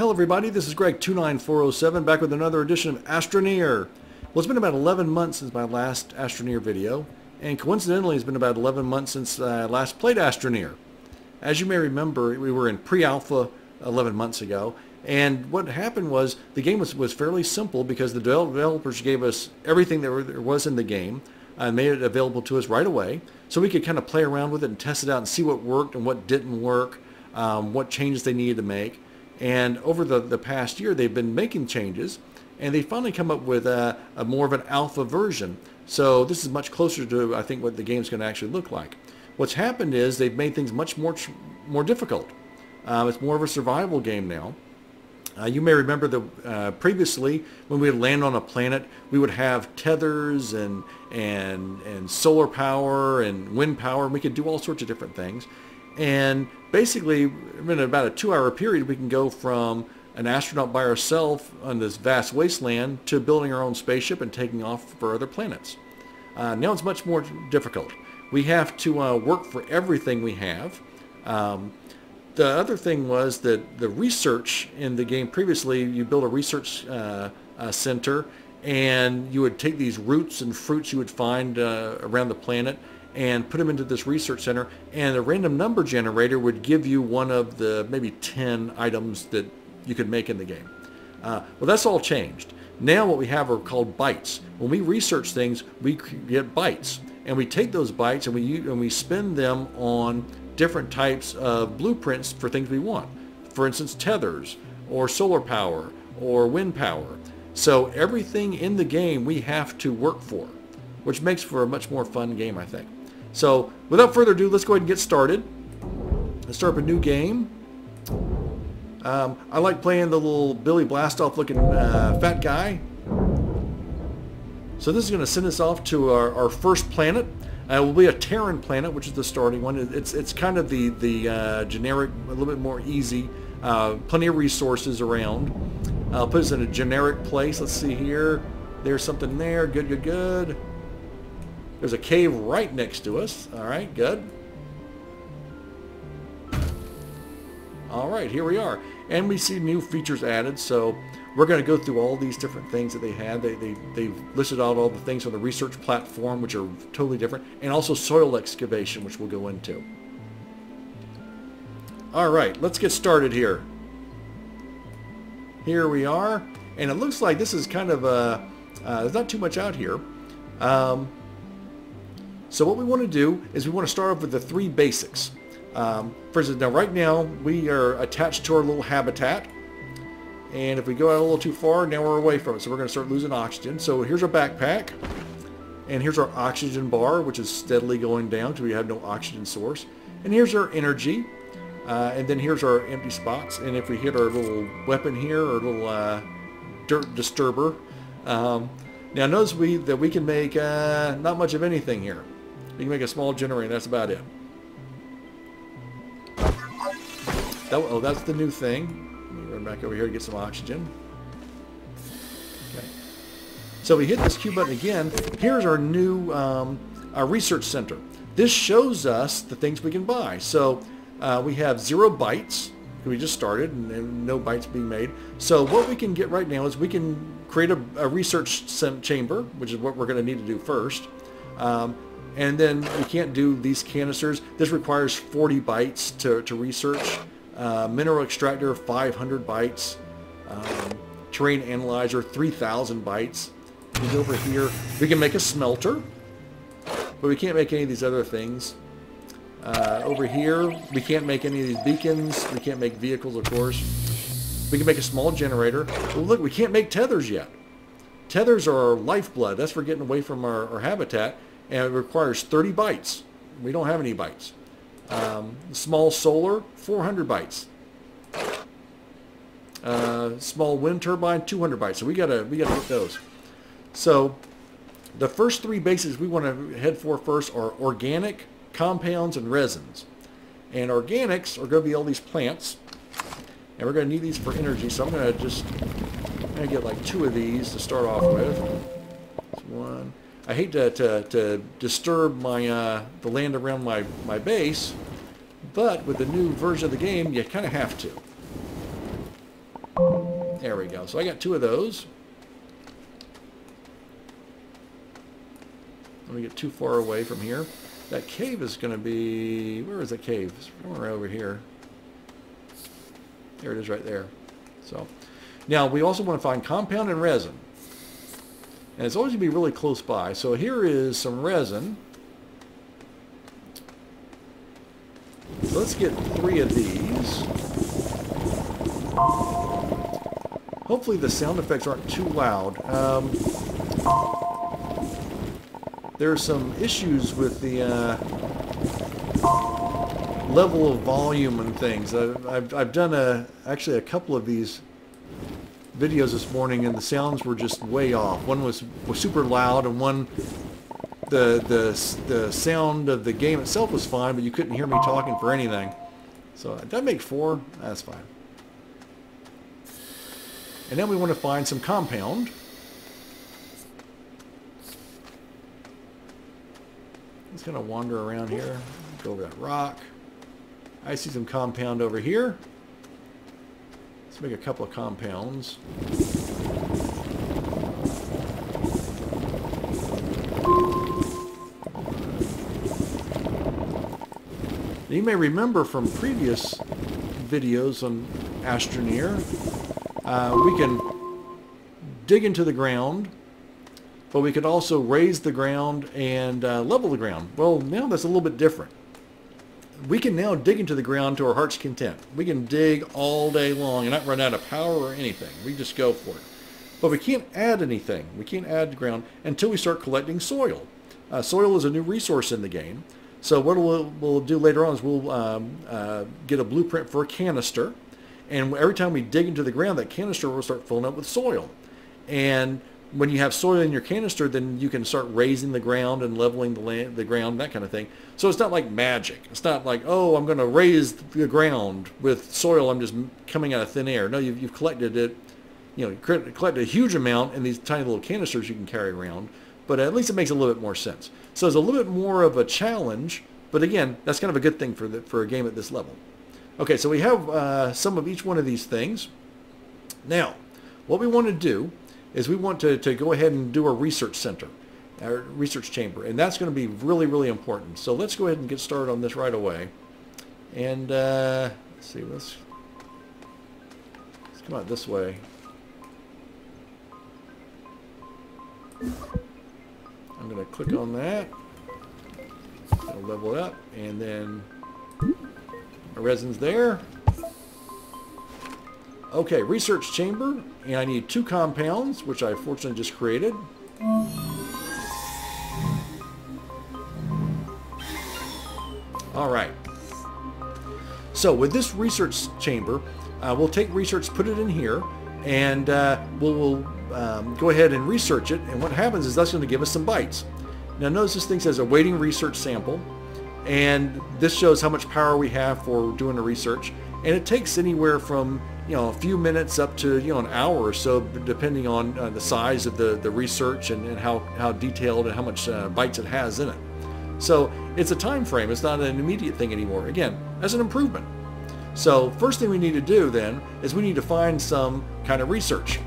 Hello everybody, this is Greg29407 back with another edition of Astroneer. Well, it's been about 11 months since my last Astroneer video, and coincidentally it's been about 11 months since I last played Astroneer. As you may remember, we were in pre-alpha 11 months ago, and what happened was the game was fairly simple because the developers gave us everything there was in the game and made it available to us right away, so we could kind of play around with it and test it out and see what worked and what didn't work, what changes they needed to make. And over the past year, they've been making changes, and they finally come up with a more of an alpha version. So this is much closer to, I think, what the game's going to actually look like. What's happened is they've made things much more difficult. It's more of a survival game now. You may remember that previously, when we would land on a planet, we would have tethers and solar power and wind power, and we could do all sorts of different things. And basically, in about a 2-hour period, we can go from an astronaut by ourselves on this vast wasteland to building our own spaceship and taking off for other planets. Now it's much more difficult. We have to work for everything we have. The other thing was that the research in the game previously, you build a research center, and you would take these roots and fruits you would find around the planet and put them into this research center, and a random number generator would give you one of the maybe 10 items that you could make in the game. Well, that's all changed. Now what we have are called bytes. When we research things, we get bytes, and we take those bytes and we spend them on different types of blueprints for things we want. For instance, tethers, or solar power, or wind power. So everything in the game we have to work for, which makes for a much more fun game, I think. So without further ado, let's go ahead and get started. Let's start up a new game. I like playing the little Billy Blastoff looking fat guy. So this is going to send us off to our first planet. It will be a Terran planet, which is the starting one. It's kind of the generic, a little bit more easy. Plenty of resources around. I'll put us in a generic place. Let's see here. There's something there. Good, good, good. There's a cave right next to us. All right, good. All right, here we are. And we see new features added, so we're going to go through all these different things that they had. They've listed out all the things on the research platform, which are totally different, and also soil excavation, which we'll go into. All right, let's get started here. Here we are, and it looks like this is kind of there's not too much out here. So what we want to do is we want to start off with the 3 basics. For instance, now right now we are attached to our little habitat, and if we go out a little too far, now we're away from it, so we're going to start losing oxygen. So here's our backpack, and here's our oxygen bar, which is steadily going down because we have no oxygen source. And here's our energy, and then here's our empty spots. And if we hit our little weapon here, our little dirt disturber, now notice that we can make not much of anything here. We can make a small generator, that's about it. Oh, that's the new thing. Let me run back over here to get some oxygen. Okay. So we hit this Q button again. Here's our new our research center. This shows us the things we can buy. So we have 0 bytes. We just started and no bytes being made. So what we can get right now is we can create a research chamber, which is what we're going to need to do first. And then we can't do these canisters. This requires 40 bytes to research. Mineral extractor, 500 bytes. Terrain analyzer, 3,000 bytes. And over here, we can make a smelter, but we can't make any of these other things. Over here, we can't make any of these beacons. We can't make vehicles, of course. We can make a small generator. Well, look, we can't make tethers yet. Tethers are our lifeblood. That's for getting away from our habitat, and it requires 30 bytes. We don't have any bytes. Small solar, 400 bytes. Small wind turbine, 200 bytes. So we gotta get those. So the first 3 bases we want to head for first are organic, compounds, and resins. And organics are going to be all these plants, and we're going to need these for energy. So I'm going to get like 2 of these to start off with. That's 1. I hate to disturb my the land around my base, but with the new version of the game, you kind of have to. There we go. So I got 2 of those. Let me get too far away from here. That cave is going to be... Where is that cave? It's somewhere over here. There it is right there. So now we also want to find compound and resin. And it's always going to be really close by. So here is some resin. So let's get 3 of these. Hopefully the sound effects aren't too loud. There are some issues with the level of volume and things. I've done actually a couple of these videos this morning, and the sounds were just way off. One was super loud, and one the sound of the game itself was fine, but you couldn't hear me talking for anything. So did I make 4? That's fine. And then we want to find some compound. Just gonna wander around here, go over that rock. I see some compound over here. Let's make a couple of compounds. You may remember from previous videos on Astroneer, we can dig into the ground, but we could also raise the ground and level the ground. Well, now that's a little bit different. We can now dig into the ground to our heart's content. We can dig all day long and not run out of power or anything. We just go for it. But we can't add anything. We can't add to ground until we start collecting soil. Soil is a new resource in the game. So what we'll do later on is we'll get a blueprint for a canister. And every time we dig into the ground, that canister will start filling up with soil. And when you have soil in your canister, then you can start raising the ground and leveling the ground, that kind of thing. So it's not like magic. It's not like, oh, I'm going to raise the ground with soil I'm just coming out of thin air. No, you've collected it. You know, collected a huge amount in these tiny little canisters you can carry around. But at least it makes a little bit more sense. So it's a little bit more of a challenge. But again, that's kind of a good thing for a game at this level. Okay, so we have some of each one of these things. Now, what we want to do is we want to go ahead and do a research center, our research chamber, and that's going to be really, really important. So let's go ahead and get started on this right away. And let's see, let's come out this way. I'm going to click on that. It'll level it up, and then our resin's there. Okay, research chamber, and I need 2 compounds, which I fortunately just created. All right. So with this research chamber, we'll take research, put it in here, and we'll go ahead and research it. And what happens is that's going to give us some bytes. Now notice this thing says awaiting research sample, and this shows how much power we have for doing the research. And it takes anywhere from a few minutes up to an hour or so, depending on the size of the research and how detailed and how much bytes it has in it. So it's a time frame. It's not an immediate thing anymore. Again, that's an improvement. So first thing we need to do then is we need to find some kind of research.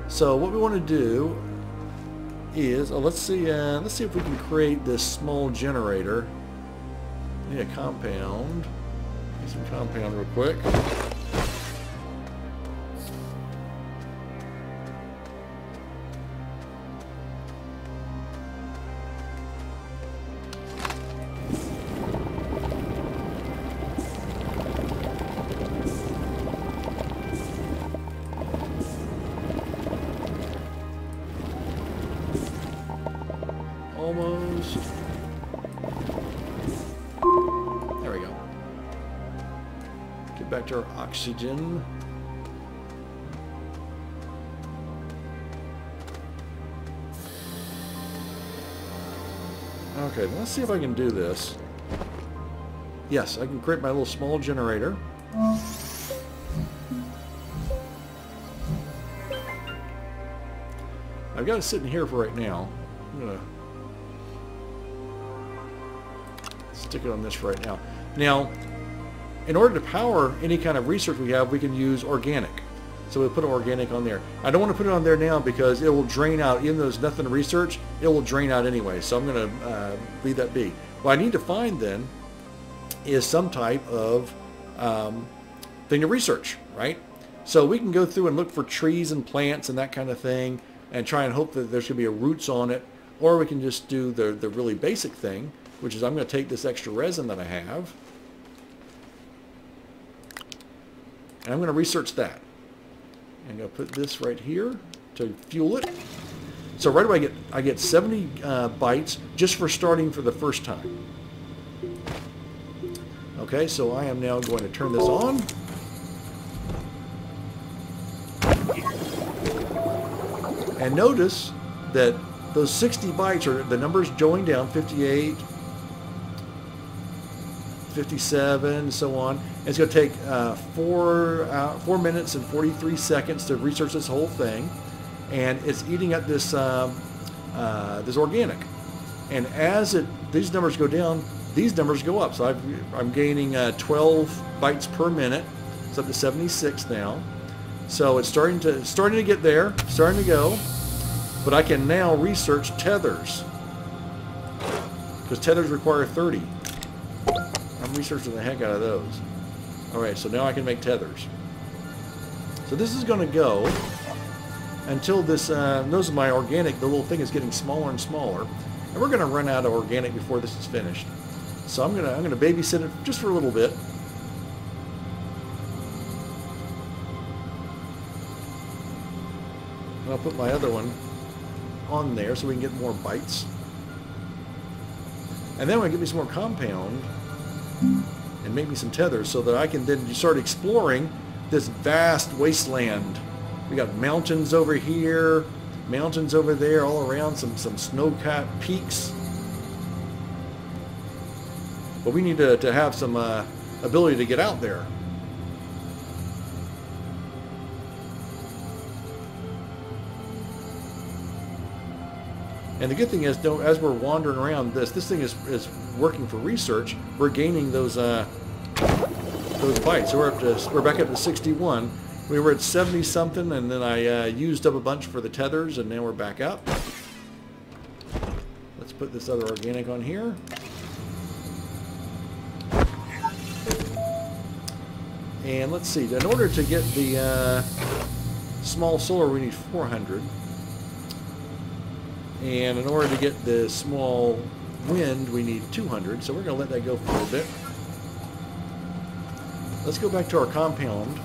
So what we want to do is let's see if we can create this small generator. I need a compound. Get some compound real quick. Almost. There we go. Get back to our oxygen. Okay, let's see if I can do this. Yes, I can create my little small generator. I've got it sitting here for right now. I'm going to stick it on this right now. Now, in order to power any kind of research we have, we can use organic. So we put organic on there. I don't want to put it on there now because it will drain out. Even though there's nothing to research, it will drain out anyway. So I'm going to leave that be. What I need to find then is some type of thing to research, right? So we can go through and look for trees and plants and that kind of thing and try and hope that there's going to be a roots on it. Or we can just do the really basic thing, which is I'm going to take this extra resin that I have and I'm going to research that. I'm going to put this right here to fuel it. So right away I get 70 bytes just for starting for the first time. Okay, so I am now going to turn this on. And notice that those 60 bytes are the numbers going down, 58, 57, so on. And it's going to take 4 minutes and 43 seconds to research this whole thing, and it's eating up this this organic. And as these numbers go down, these numbers go up. So I'm gaining 12 bytes per minute. It's up to 76 now. So it's starting to get there, starting to go. But I can now research tethers because tethers require 30. I'm researching the heck out of those. All right, so now I can make tethers. So this is going to go until this, notice my organic, the little thing is getting smaller and smaller. And we're going to run out of organic before this is finished. So I'm going to babysit it just for a little bit. And I'll put my other one on there so we can get more bytes. And then when I get me some more compound and make me some tethers so that I can then start exploring this vast wasteland. We got mountains over here, mountains over there, all around, some snow-capped peaks. But we need to have some ability to get out there. And the good thing is, as we're wandering around, this thing is working for research. We're gaining those bytes. So we're back up to 61. We were at 70 something, and then I used up a bunch for the tethers, and now we're back up. Let's put this other organic on here. And let's see. In order to get the small solar, we need 400. And in order to get the small wind, we need 200. So we're going to let that go for a little bit. Let's go back to our compound.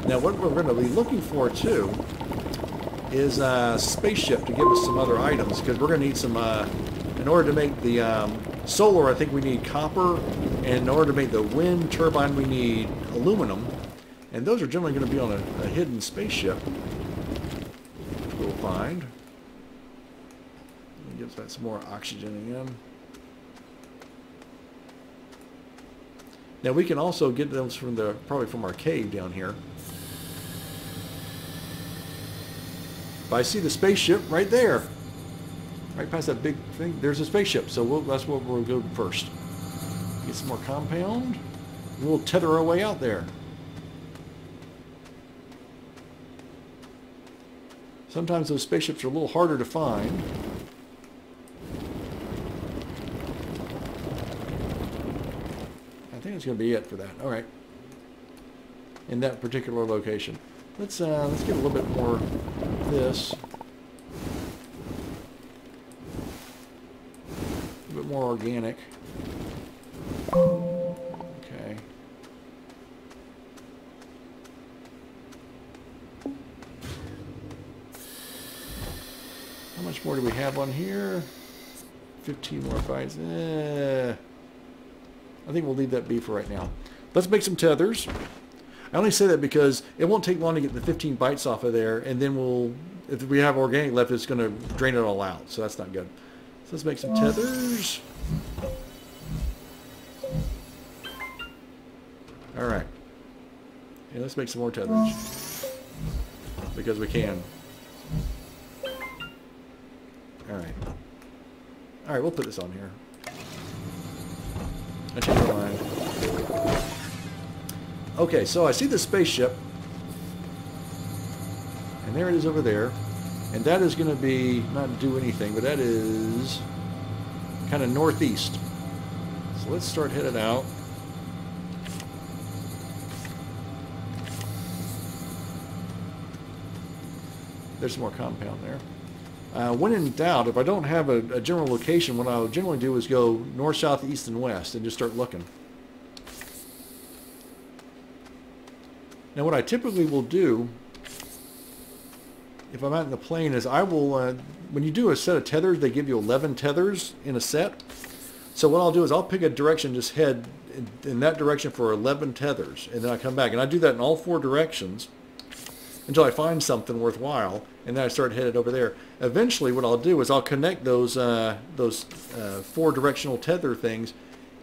Now what we're going to be looking for too is a spaceship to give us some other items, because we're going to need some, in order to make the solar, I think we need copper, and in order to make the wind turbine we need aluminum, and those are generally going to be on a hidden spaceship, which we'll find. Gives that some more oxygen again. Now we can also get those from probably from our cave down here. But I see the spaceship right there. Right past that big thing, there's a spaceship. So that's what we'll go first. Get some more compound. And we'll tether our way out there. Sometimes those spaceships are a little harder to find. I think it's going to be it for that. All right. In that particular location. Let's get a little bit more of this. A bit more organic. Okay. How much more do we have on here? 15 more bytes. I think we'll leave that be for right now. Let's make some tethers. I only say that because it won't take long to get the 15 bytes off of there, and then if we have organic left, it's going to drain it all out, so that's not good. So let's make some tethers. Alright. And let's make some more tethers. Because we can. Alright. Alright, we'll put this on here. I changed my mind. Okay, so I see the spaceship. And there it is over there. And that is going to be, not do anything, but that is kind of northeast. So let's start heading out. There's some more compound there. When in doubt, if I don't have a general location, what I'll generally do is go north, south, east, and west and just start looking. Now what I typically will do, if I'm out in the plane, is I will, when you do a set of tethers, they give you 11 tethers in a set. So what I'll do is I'll pick a direction, just head in that direction for 11 tethers, and then I come back. And I do that in all 4 directions until I find something worthwhile, and then I start headed over there. Eventually what I'll do is I'll connect those 4 directional tether things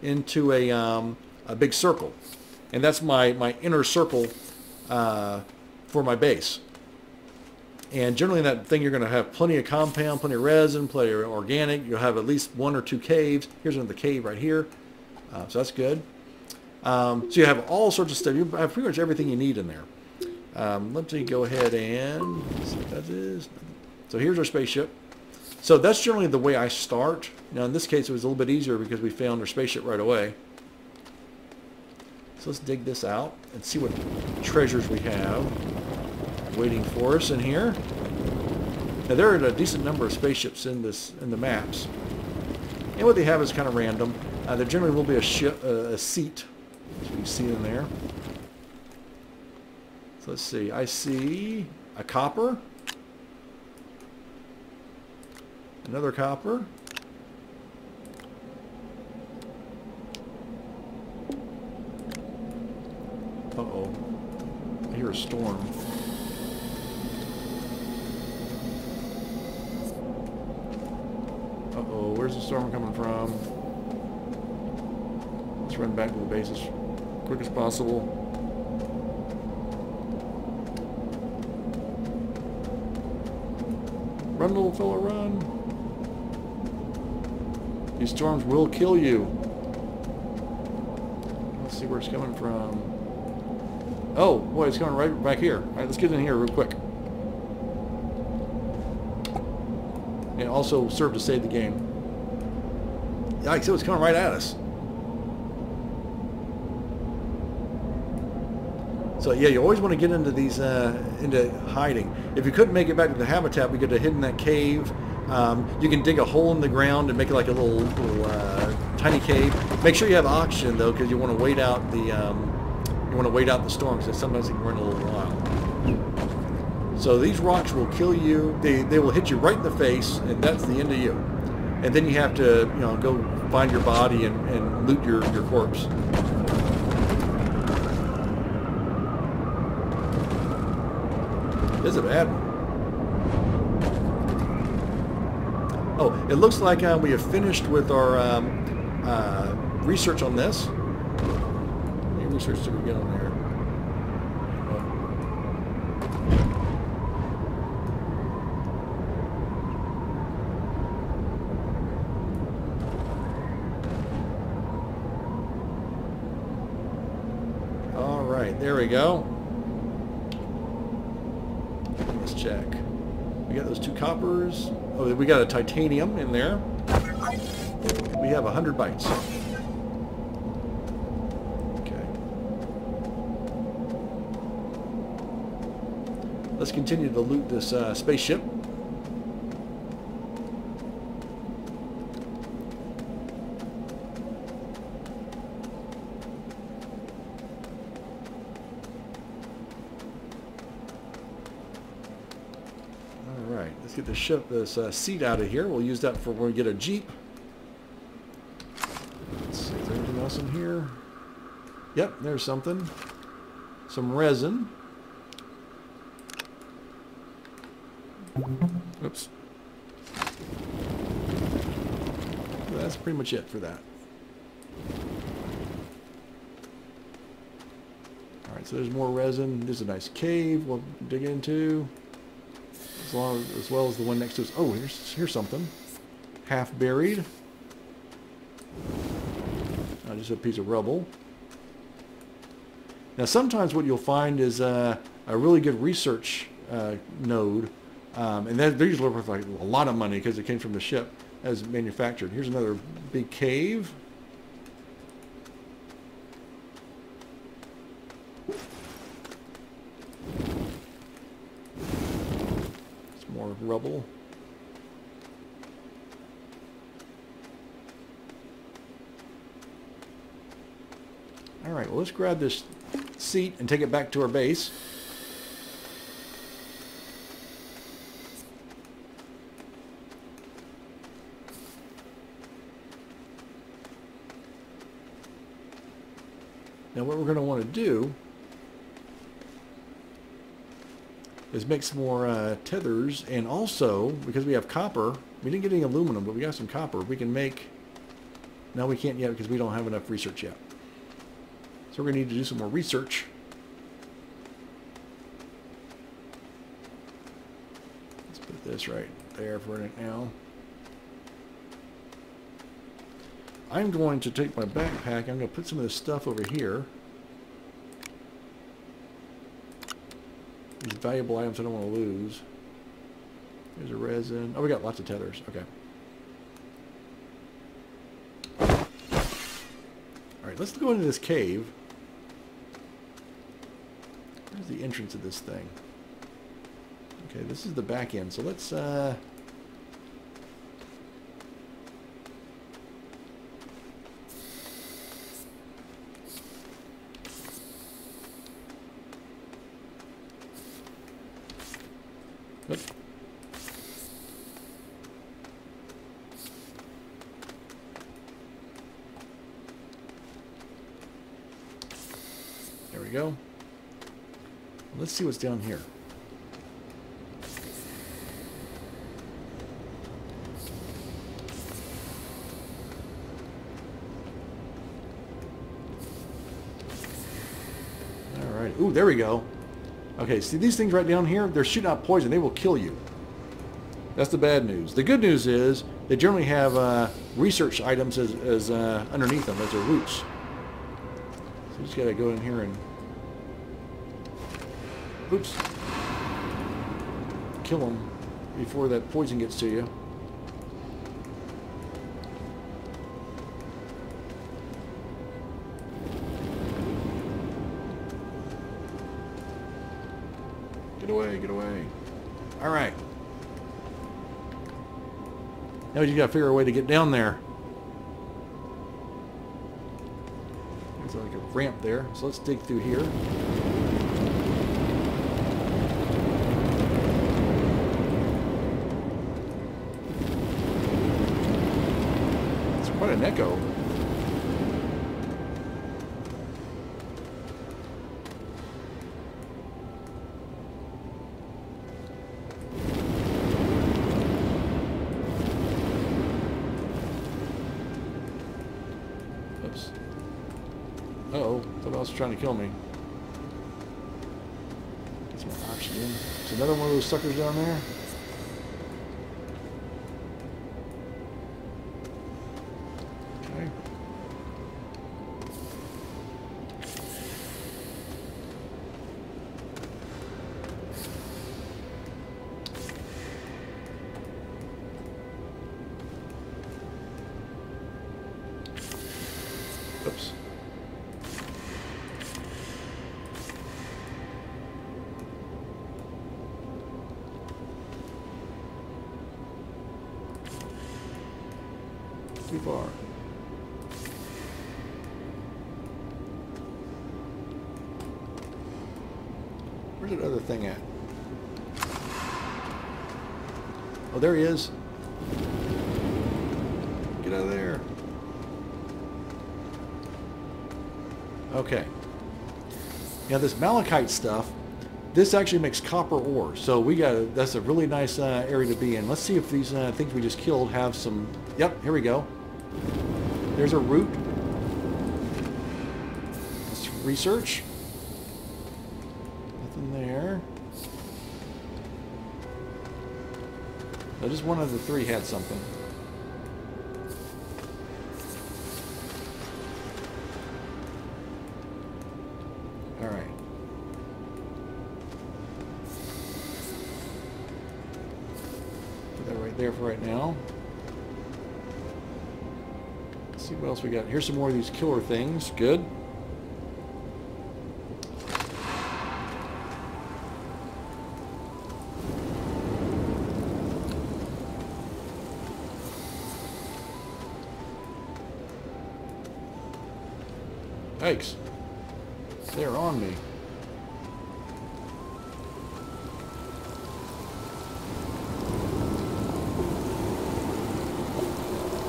into a big circle. And that's my inner circle for my base. And generally in that thing you're going to have plenty of compound, plenty of resin, plenty of organic. You'll have at least 1 or 2 caves. Here's another cave right here. So that's good. So you have all sorts of stuff. You have pretty much everything you need in there. Let me go ahead and see what that is. So here's our spaceship. So that's generally the way I start. Now in this case it was a little bit easier because we found our spaceship right away. So let's dig this out and see what treasures we have waiting for us in here. Now there are a decent number of spaceships in the maps. And what they have is kind of random. There generally will be a seat, as we see in there. So let's see. I see a copper. Another copper. Uh-oh. I hear a storm. Uh-oh. Where's the storm coming from? Let's run back to the base as quick as possible. Run, little fella, run. These storms will kill you. Let's see where it's coming from. Oh, boy, it's coming right back here. All right, let's get in here real quick. And also serve to save the game. Yikes, it was coming right at us. So yeah, you always want to get into these, into hiding. If you couldn't make it back to the habitat, we could have hidden that cave. You can dig a hole in the ground and make it like a little tiny cave. Make sure you have oxygen though, because you want to wait out the storm, because sometimes it can run a little while. So these rocks will kill you. They will hit you right in the face, and that's the end of you. And then you have to go find your body and loot your corpse. This is a bad one. Oh, it looks like we have finished with our research on this. How many research did we get on there? All right, there we go. Let's check. We got those 2 coppers. Oh, we got a titanium in there. We have 100 bytes. Okay. Let's continue to loot this spaceship. Let's get this seat out of here. We'll use that for when we get a Jeep. Let's see, is there anything else in here? Yep, there's something. Some resin. Oops. That's pretty much it for that. So there's more resin. There's a nice cave we'll dig into. As well as the one next to us. Oh, here's something. Half buried. Just a piece of rubble. Now sometimes what you'll find is a really good research node. And that they're usually worth like a lot of money because it came from the ship as manufactured. Here's another big cave. Some more rubble. All right, well, let's grab this seat and take it back to our base. Now what we're going to want to do is make some more tethers, and also, because we have copper, we didn't get any aluminum, but we got some copper, we can make, no we can't yet because we don't have enough research yet. So we're going to need to do some more research. Let's put this right there for right now. I'm going to take my backpack. I'm going to put some of this stuff over here. These valuable items I don't want to lose. There's a resin. Oh, we got lots of tethers. Okay. Alright, let's go into this cave. Where's the entrance of this thing? Okay, this is the back end. So let's... Oops. There we go. Let's see what's down here. All right. Ooh, there we go. Okay, see these things right down here? They're shooting out poison. They will kill you. That's the bad news. The good news is they generally have research items as underneath them as their roots. So you just gotta go in here and, oops, kill them before that poison gets to you. Get away, get away. All right. Now you gotta figure a way to get down there. There's like a ramp there, so let's dig through here. It's quite an echo. Uh-oh, somebody else is trying to kill me. Get some more oxygen. Is another one of those suckers down there? Okay. Oops. Too far. Where's that other thing at? Oh, there he is. Get out of there. Okay. Now this malachite stuff, this actually makes copper ore. So we got that's a really nice area to be in. Let's see if these things we just killed have some. Yep, here we go. There's a root. Let's research. So just one of the three had something. Alright. Put that right there for right now. Let's see what else we got. Here's some more of these killer things. Good. Yikes. They're on me.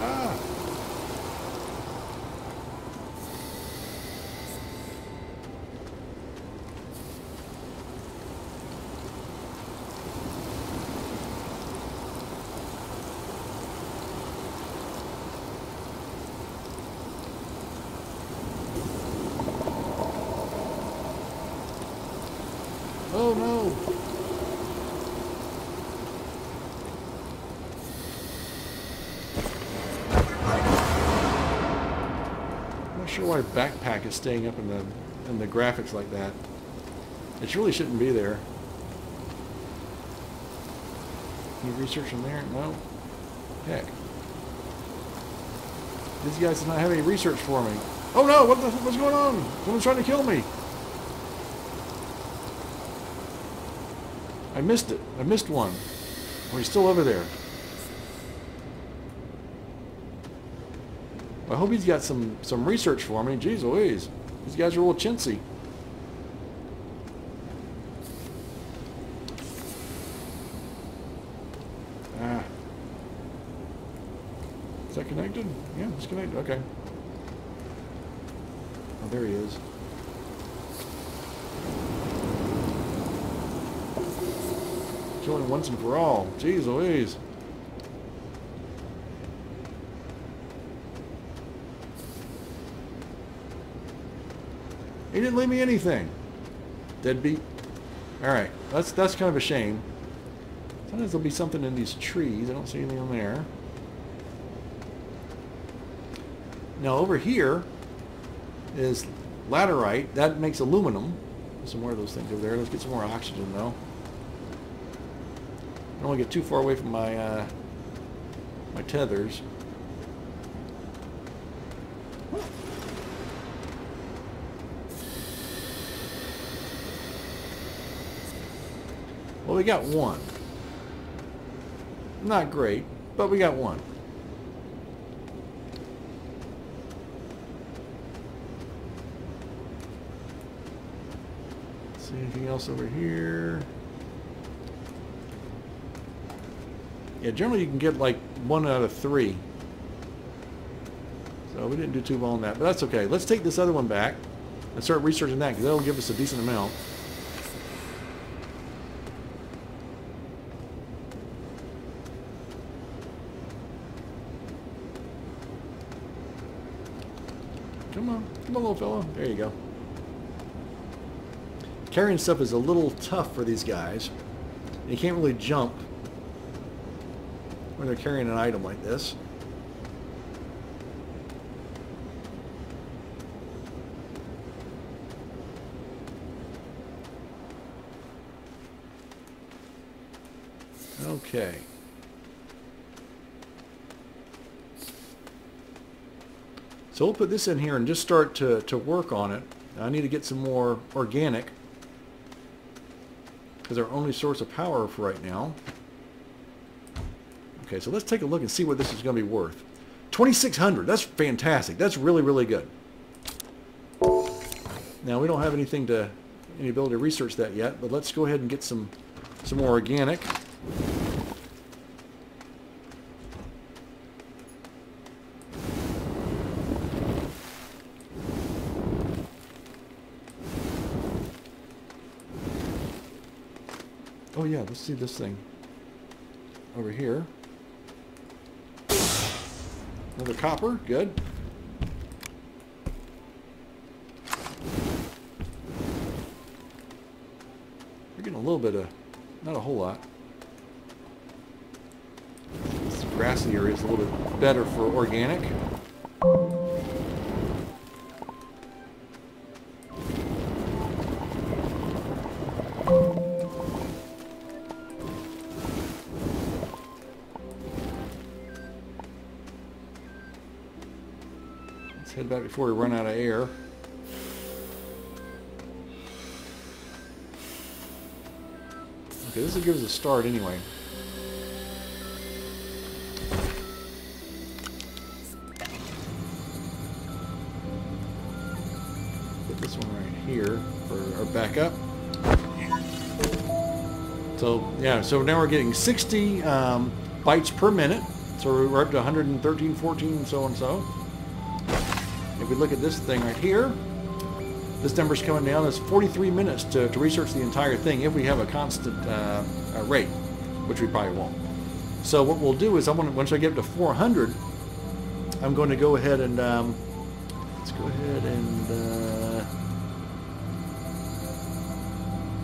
Ah! Oh no! I'm not sure why backpack is staying up in the graphics like that. It really shouldn't be there. Any research in there? No. Heck. These guys do not have any research for me. Oh no! What's going on? Someone's trying to kill me. I missed it. I missed one. Oh, he's still over there. I hope he's got some research for me. Jeez Louise. These guys are a little chintzy. Ah. Is that connected? Yeah, it's connected. Okay. Oh, there he is. Killing once and for all. Jeez Louise. He didn't leave me anything. Deadbeat. Alright. That's kind of a shame. Sometimes there'll be something in these trees. I don't see anything on there. Now over here is laterite. That makes aluminum. There's some more of those things over there. Let's get some more oxygen though. I don't want to get too far away from my my tethers. Well, we got one. Not great, but we got one. See anything else over here? Yeah, generally you can get like 1 out of 3. So we didn't do too well on that, but that's okay. Let's take this other one back and start researching that because that'll give us a decent amount. Come on, little fellow. There you go. Carrying stuff is a little tough for these guys. You can't really jump when they're carrying an item like this. Okay. So we'll put this in here and just start to work on it. I need to get some more organic because our only source of power for right now. Okay, so let's take a look and see what this is going to be worth. 2,600. That's fantastic. That's really, really good. Now we don't have any ability to research that yet, but let's go ahead and get some more organic. Oh yeah, let's see this thing over here. Another copper, good. We're getting a little bit of, not a whole lot. grassy area is a little bit better for organic. Let's head back before we run out of air. Okay, this will give us a start anyway. Put this one right here for our backup. So yeah, so now we're getting 60 bytes per minute. So we're up to 113, 14, and so and so. If we look at this thing right here, this number's coming down. It's 43 minutes to research the entire thing if we have a constant rate, which we probably won't. So what we'll do is once I get up to 400, I'm going to go ahead and let's go ahead and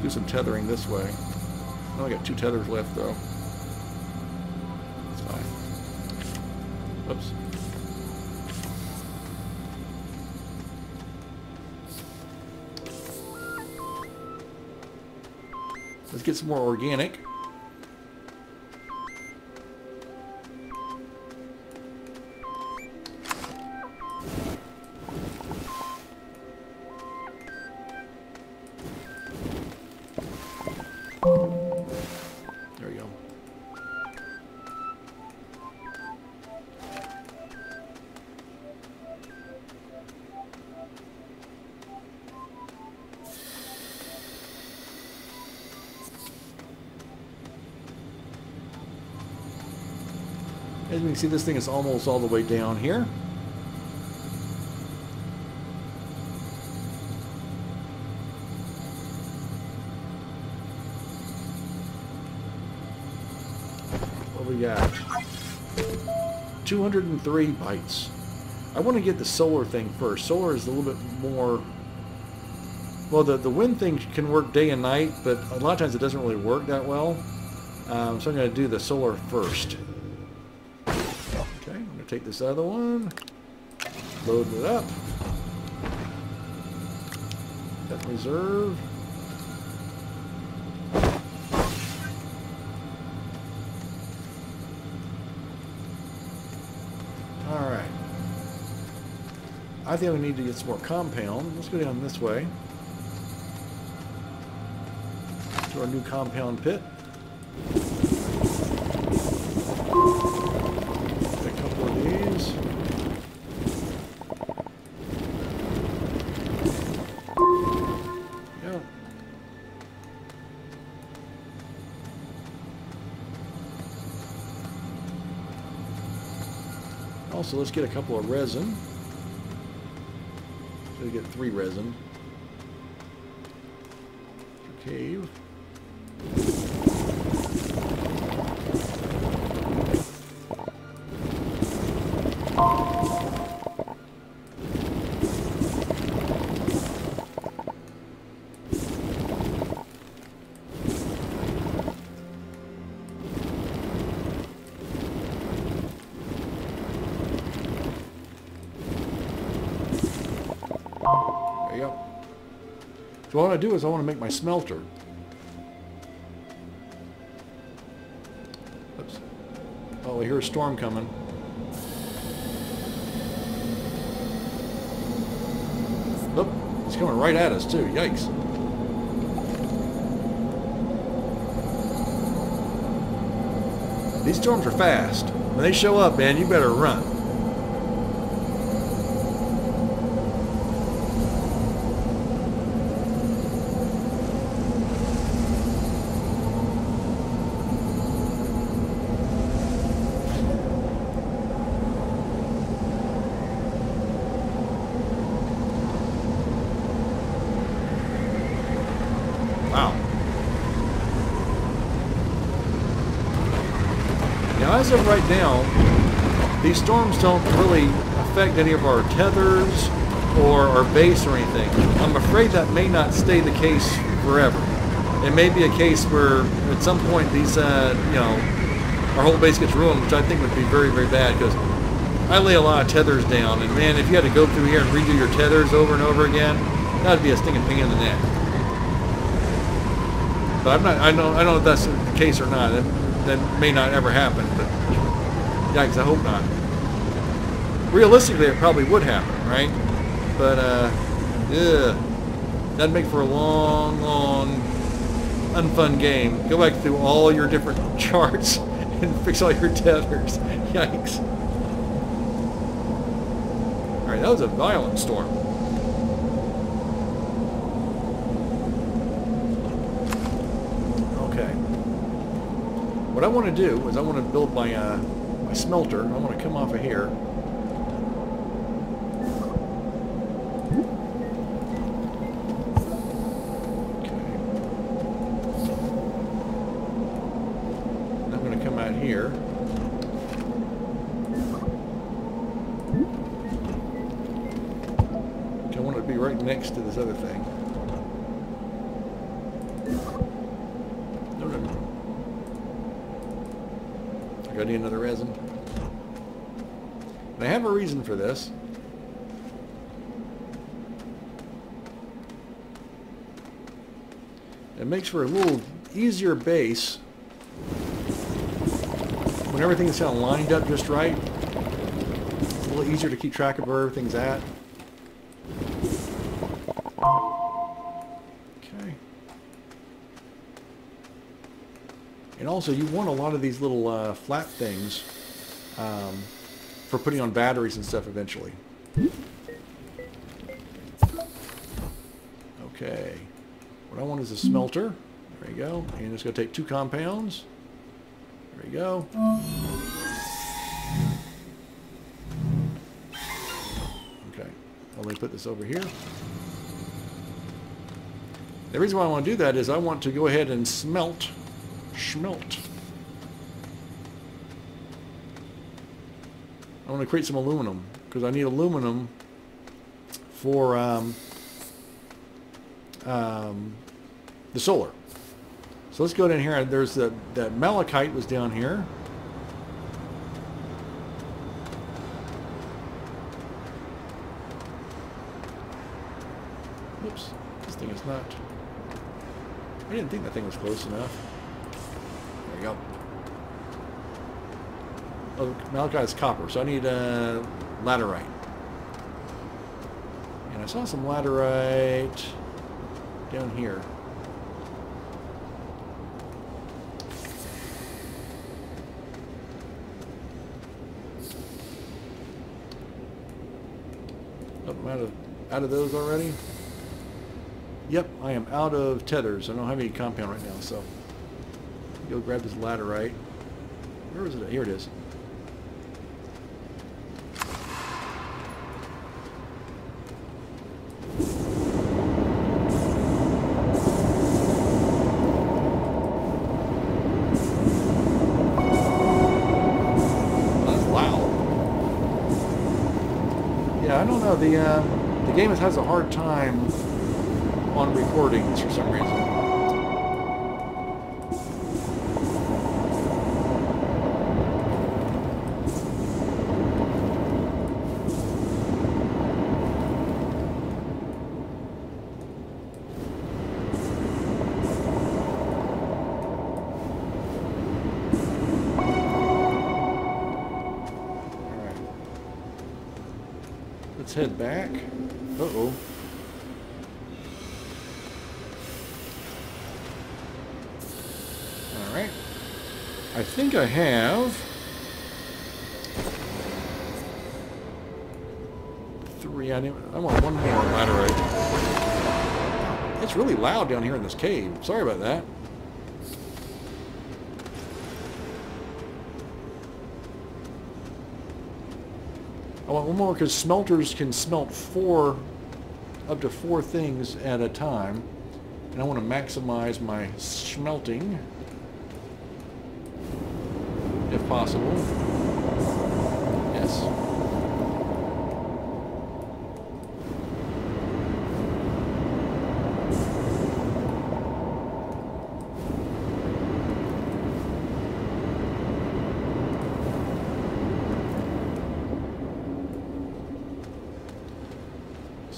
do some tethering this way. I only got 2 tethers left though. That's fine. Oops. Let's get some more organic. There we go. As you can see, this thing is almost all the way down here. What we got? 203 bytes. I want to get the solar thing first. Solar is a little bit more... Well, the wind thing can work day and night, but a lot of times it doesn't really work that well. So I'm going to do the solar first. I'm going to take this other one, load it up, set reserve. Alright. I think we need to get some more compound. Let's go down this way to our new compound pit. Also, let's get a couple of resin. So we get 3 resin. Cave. There you go. So what I want to do is I want to make my smelter. Oops. Oh, I hear a storm coming. Oh, it's coming right at us too. Yikes. These storms are fast. When they show up, man, you better run. Wow. Now, as of right now, these storms don't really affect any of our tethers or our base or anything. I'm afraid that may not stay the case forever. It may be a case where at some point these, you know, our whole base gets ruined, which I think would be very, very bad, because I lay a lot of tethers down, and man, if you had to go through here and redo your tethers over and over again, that would be a stinking pain in the neck. But I don't know if that's the case or not. That may not ever happen, but yikes, I hope not. Realistically, it probably would happen, right? But yeah, that'd make for a long, long, unfun game. Go back through all your different charts and fix all your tethers. Yikes. Alright, that was a violent storm. Okay. What I want to do is I want to build my, my smelter. I want to come off of here. Here. I want it to be right next to this other thing. No, no, no. I gotta need another resin. And I have a reason for this. It makes for a little easier base when everything's kind of lined up just right. It's a little easier to keep track of where everything's at. Okay. And also, you want a lot of these little flat things for putting on batteries and stuff eventually. Okay. What I want is a smelter. There you go. And it's going to take 2 compounds. There you go. Okay, let me put this over here. The reason why I want to do that is I want to go ahead and smelt. I want to create some aluminum because I need aluminum for the solar. So let's go down here. There's that malachite was down here. Oops, this thing is not. I didn't think that thing was close enough. There we go. Oh, malachite is copper, so I need laterite. And I saw some laterite down here. I'm out of those already. Yep, I am out of tethers. I don't have any compound right now, so go grab this laterite. Where is it? Here it is. That's loud. Yeah, I don't know. The game has a hard time on recordings for some reason. Alright. Let's head back. Uh-oh. Alright. I think I have 3. I want one more laterite. It's really loud down here in this cave. Sorry about that. I want one more because smelters can smelt up to 4 things at a time. And I want to maximize my smelting if possible. Yes.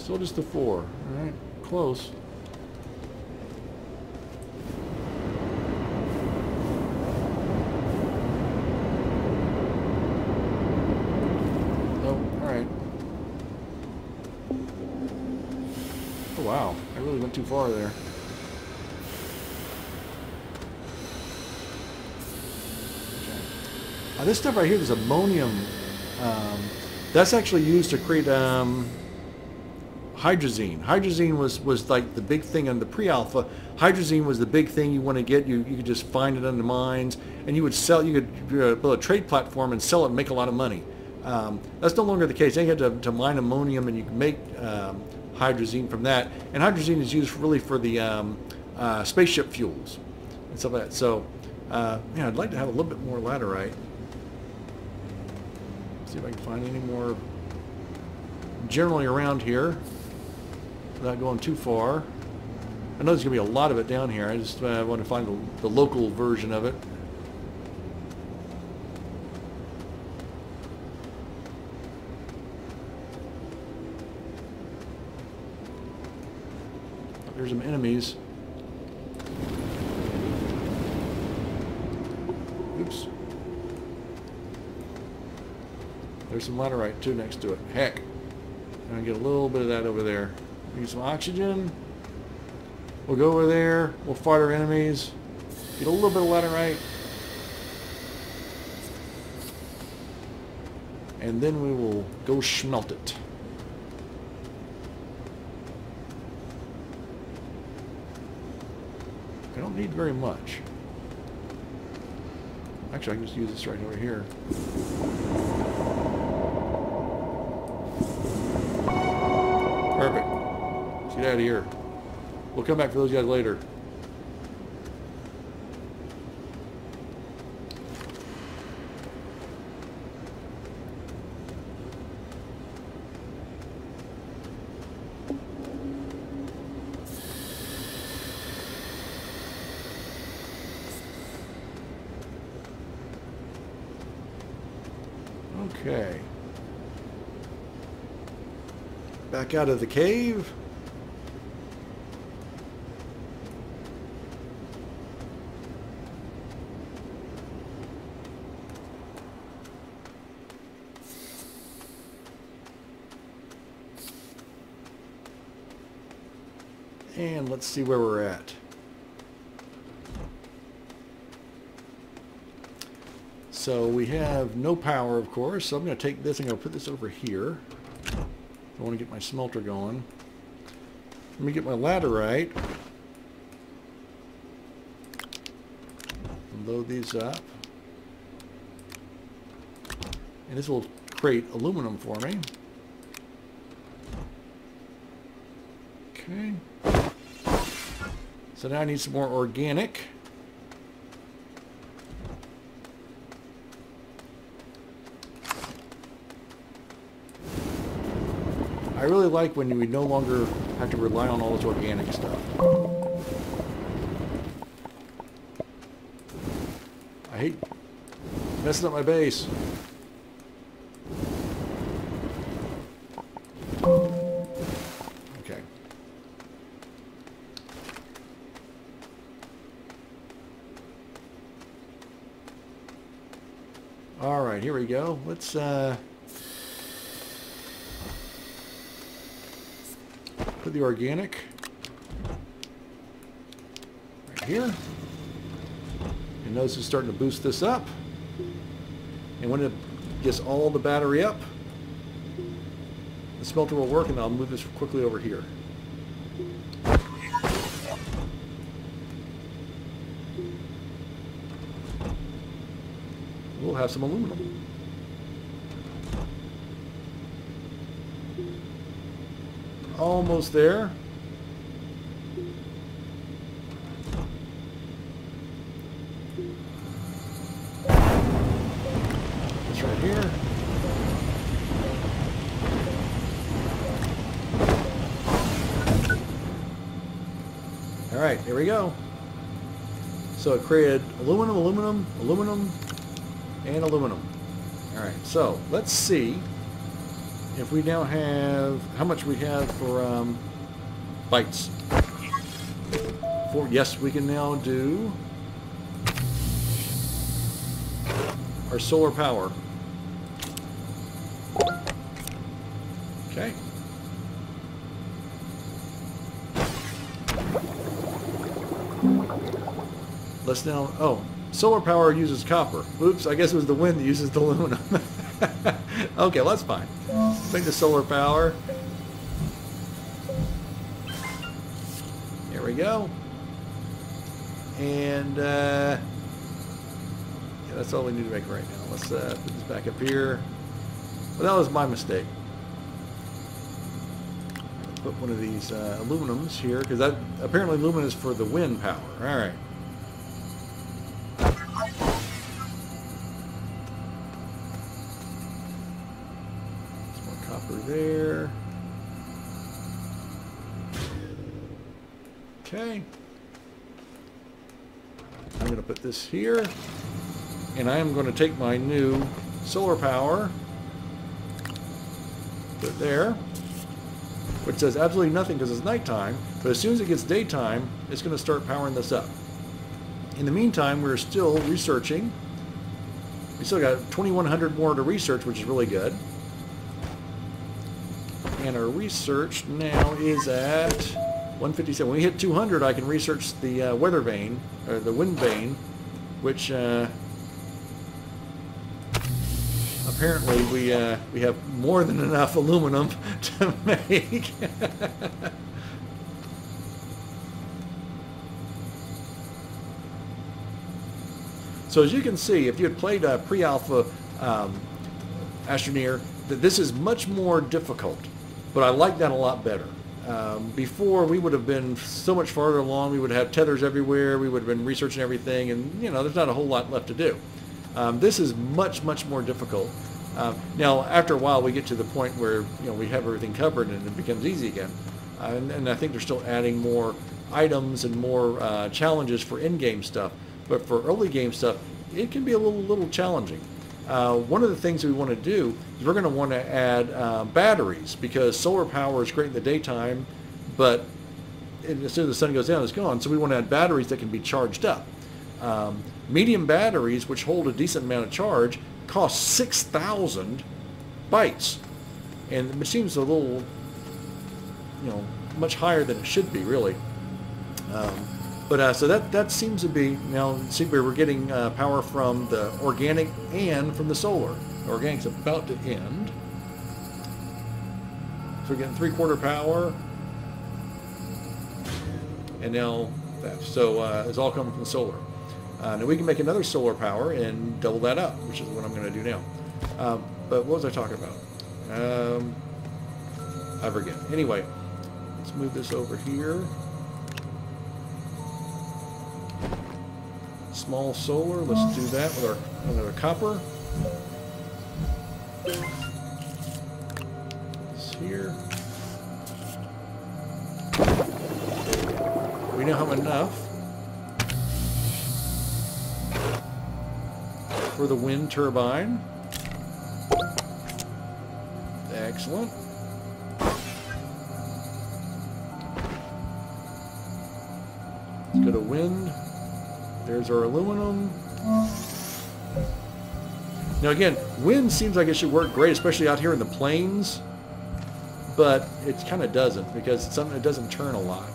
Still just the 4. Alright, close. Oh, alright. Oh wow, I really went too far there. This stuff right here is ammonium. That's actually used to create hydrazine. Hydrazine was like the big thing on the pre-alpha. Hydrazine was the big thing you want to get. You could just find it in the mines, and you would sell. You could build a trade platform and sell it and make a lot of money. That's no longer the case. They had to mine ammonium, and you can make hydrazine from that. And hydrazine is used really for the spaceship fuels and stuff like that. So, yeah, I'd like to have a little bit more laterite. See if I can find any more generally around here without going too far. I know there's going to be a lot of it down here. I just want to find the local version of it. There's some enemies. Oops. There's some laterite too next to it. Heck. I'm going to get a little bit of that over there. Need some oxygen. We'll go over there. We'll fight our enemies. Get a little bit of laterite. And then we will go smelt it. I don't need very much. Actually, I can just use this right over here. Perfect. Let's get out of here. We'll come back for those guys later. Okay. Back out of the cave. And let's see where we're at. So we have no power, of course, so I'm going to take this and I'm going to put this over here. I want to get my smelter going. Let me get my laterite. Load these up. And this will create aluminum for me. Okay. So now I need some more organic. I really like when we no longer have to rely on all this organic stuff. I hate messing up my base. Okay. All right, here we go. Let's put the organic right here. And notice it's starting to boost this up. And when it gets all the battery up, the smelter will work, and I'll move this quickly over here. We'll have some aluminum. Almost there. This right here. All right, here we go. So it created aluminum, aluminum, aluminum, and aluminum. All right, so let's see if we now have, how much we have for bytes? 4. Yes, we can now do our solar power. Okay. Let's now, oh, solar power uses copper. Oops, I guess it was the wind that uses the aluminum. Okay, well, that's fine. Make the solar power. There we go. And yeah, that's all we need to make right now. Let's put this back up here. Well, that was my mistake. Put one of these aluminums here, because that apparently aluminum is for the wind power. All right. Some more copper there. Okay. I'm going to put this here, and I am going to take my new solar power, put it there, which does absolutely nothing because it's nighttime, but as soon as it gets daytime, it's going to start powering this up. In the meantime, we're still researching. We still got 2,100 more to research, which is really good. And our research now is at 157. When we hit 200, I can research the weather vane, or the wind vane, which apparently we have more than enough aluminum to make. So as you can see, if you had played pre-alpha Astroneer, this is much more difficult, but I like that a lot better. Before, we would have been so much farther along. We would have tethers everywhere. We would have been researching everything, and you know, there's not a whole lot left to do. This is much more difficult. Now, after a while, we get to the point where we have everything covered, and it becomes easy again. And I think they're still adding more items and more challenges for in-game stuff. But for early game stuff, it can be a little challenging. One of the things we want to do is we're going to want to add batteries, because solar power is great in the daytime, but as soon as the sun goes down, it's gone. So we want to add batteries that can be charged up. Medium batteries, which hold a decent amount of charge, cost 6,000 bytes, and it seems a little, much higher than it should be, really. So that seems to be, now see where we're getting power from the organic and from the solar. The organic's about to end. So we're getting 3/4 power. And now that. So it's all coming from the solar. Now we can make another solar power and double that up, which is what I'm going to do now. But what was I talking about? I forget. Anyway, let's move this over here. Small solar, let's do that with our another copper. This here. We now have enough for the wind turbine. Excellent. Let's go to wind. There's our aluminum. Now again, wind seems like it should work great, especially out here in the plains, but it kind of doesn't, because it's something that doesn't turn a lot.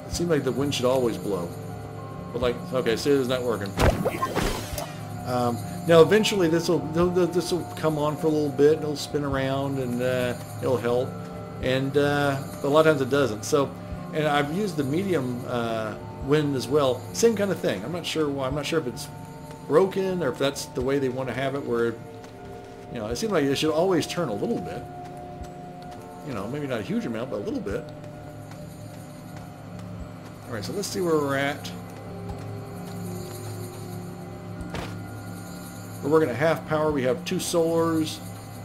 It seems like the wind should always blow. But like, okay, so it's not working. Now eventually this will come on for a little bit, and it'll spin around, and it'll help. And but a lot of times it doesn't. So, and I've used the medium wind as well, same kind of thing. I'm not sure why. I'm not sure if it's broken or if that's the way they want to have it, where it seems like it should always turn a little bit. Maybe not a huge amount, but a little bit. All right, so let's see where we're at. We're working at half power. We have 2 solars.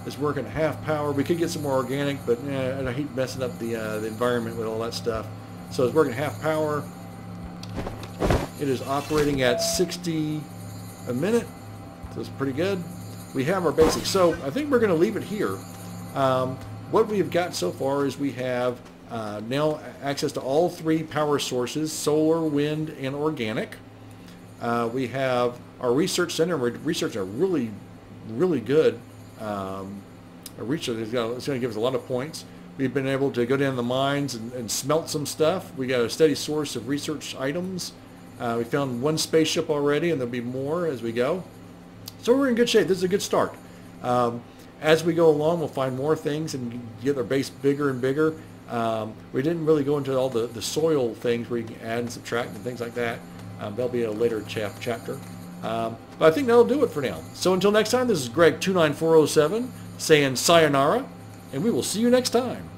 It's working at half power. We could get some more organic, but I hate messing up the environment with all that stuff. So it's working at half power. It is operating at 60 a minute, so it's pretty good. We have our basics. So I think we're going to leave it here. What we've got so far is we have now access to all three power sources, solar, wind, and organic. We have our research center. We're researching a really, really good research. It's going to give us a lot of points. We've been able to go down the mines and smelt some stuff. We got a steady source of research items. We found one spaceship already, and there'll be more as we go. So we're in good shape. This is a good start. As we go along, we'll find more things and get our base bigger and bigger. We didn't really go into all the soil things where you can add and subtract and things like that. That'll be a later chapter. But I think that'll do it for now. So until next time, this is Greg 29407 saying sayonara, and we will see you next time.